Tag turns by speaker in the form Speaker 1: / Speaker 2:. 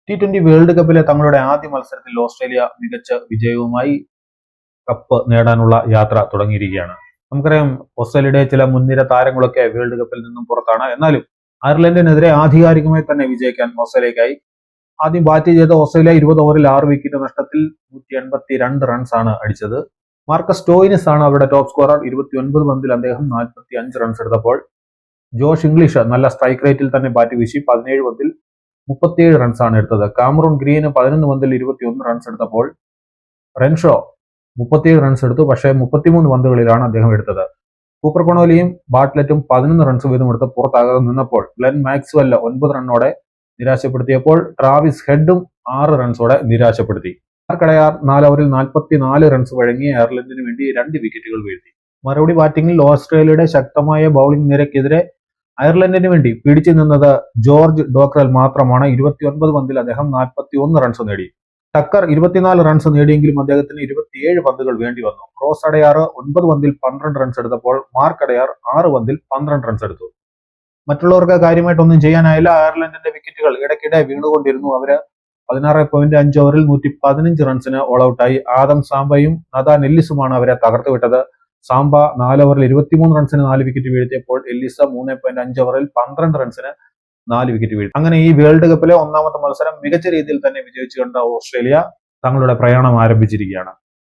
Speaker 1: T20 world കപ്പിലെ തങ്ങളുടെ ആദ്യ മത്സരത്തിൽ ഓസ്ട്രേലിയ മികച്ച വിജയവുമായി കപ്പ് നേടാനുള്ള യാത്ര തുടങ്ങിയിരിക്കുകയാണ്. നമുക്കറിയാം ഓസ്ട്രേലിയയുടെ ചില മുൻനിര താരങ്ങളൊക്കെ വേൾഡ് കപ്പിൽ നിന്നും പുറത്താണ്. എന്നാലും അയർലൻഡിനെതിരെ ആധികാരികമായി തന്നെ വിജയിക്കാൻ ഓസ്ട്രേലിയക്കായി. ആദ്യം ബാറ്റ് ചെയ്ത ഓസ്ട്രേലിയ 20 ഓവറിൽ 6 വിക്കറ്റ് നഷ്ടത്തിൽ 182 റൺസാണ് അടിച്ചത്. മാർക്കസ് സ്റ്റോയിനിസ് ആണ് അവരുടെ ടോപ്പ് സ്കോറർ. 29 പന്തിൽ അദ്ദേഹം 45 റൺസ് എടുത്തപ്പോൾ ജോഷ് ഇംഗ്ലീഷ് നല്ല സ്ട്രൈക്ക് റേറ്റിൽ തന്നെ ബാറ്റ് വീശി 17 പന്തിൽ 37 റൺസാണ് എടുത്തത്. കാമറൂൺ ഗ്രീന് 11 പന്തിൽ 21 റൺസ് എടുത്തപ്പോൾ റെൻഷോ 37 റൺസ് എടുത്തു. പക്ഷേ 33 പന്തുകളിലാണ് അദ്ദേഹം എടുത്തത്. കൂപ്പർ കൊണോലിയും ബാട്ട്ലറ്റും 11 റൺസ് വീതം എടുത്ത് പുറത്താകാതെ നിന്നപ്പോൾ ഗ്ലെൻ മാക്സ്വെല് 9 റണ്ണോടെ നിരാശപ്പെടുത്തിയപ്പോൾ ട്രാവിസ് ഹെഡും 6 റൺസോടെ നിരാശപ്പെടുത്തി. മാർക്ക് അഡയാർ 4 ഓവറിൽ 44 റൺസ് വഴങ്ങി അയർലൻഡിന് വേണ്ടി 2 വിക്കറ്റുകൾ വീഴ്ത്തി. മറുപടി ബാറ്റിംഗിൽ ഓസ്ട്രേലിയയുടെ ശക്തമായ ബൌളിംഗ് നിരക്കെതിരെ അയർലൻഡിന് വേണ്ടി പിടിച്ചു നിന്നത് ജോർജ് ഡോക്രൽ മാത്രമാണ്. 29 പന്തിൽ അദ്ദേഹം 41 റൺസ് നേടി. ടക്കർ 24 റൺസ് നേടിയെങ്കിലും അദ്ദേഹത്തിന് 27 പന്തുകൾ വേണ്ടി വന്നു. റോസ് അഡയാർ 9 പന്തിൽ 12 റൺസ് എടുത്തപ്പോൾ മാർക്ക് അഡയാർ 6 പന്തിൽ 12 റൺസ് എടുത്തു. മറ്റുള്ളവർക്ക് കാര്യമായിട്ടൊന്നും ചെയ്യാനായില്ല. അയർലൻഡിന്റെ വിക്കറ്റുകൾ ഇടയ്ക്കിടെ വീണുകൊണ്ടിരുന്നു. അവര് 16.5 ഓവറിൽ 115 റൺസിന് ഓൾ ഔട്ടായി. ആദം സാംബയും നഥാൻ എല്ലിസുമാണ് അവരെ തകർത്തു വിട്ടത്. സാംബ 4 ഓവറിൽ 23 റൺസിന് 4 വിക്കറ്റ് വീഴ്ത്തിയപ്പോൾ എല്ലിസ 3.5 ഓവറിൽ 12 റൺസിന് 4 വിക്കറ്റ് വീഴ്ത്തി. അങ്ങനെ ഈ വേൾഡ് കപ്പിലെ ഒന്നാമത്തെ മത്സരം മികച്ച രീതിയിൽ തന്നെ വിജയിച്ചു കണ്ട ഓസ്ട്രേലിയ തങ്ങളുടെ പ്രയാണം ആരംഭിച്ചിരിക്കുകയാണ്.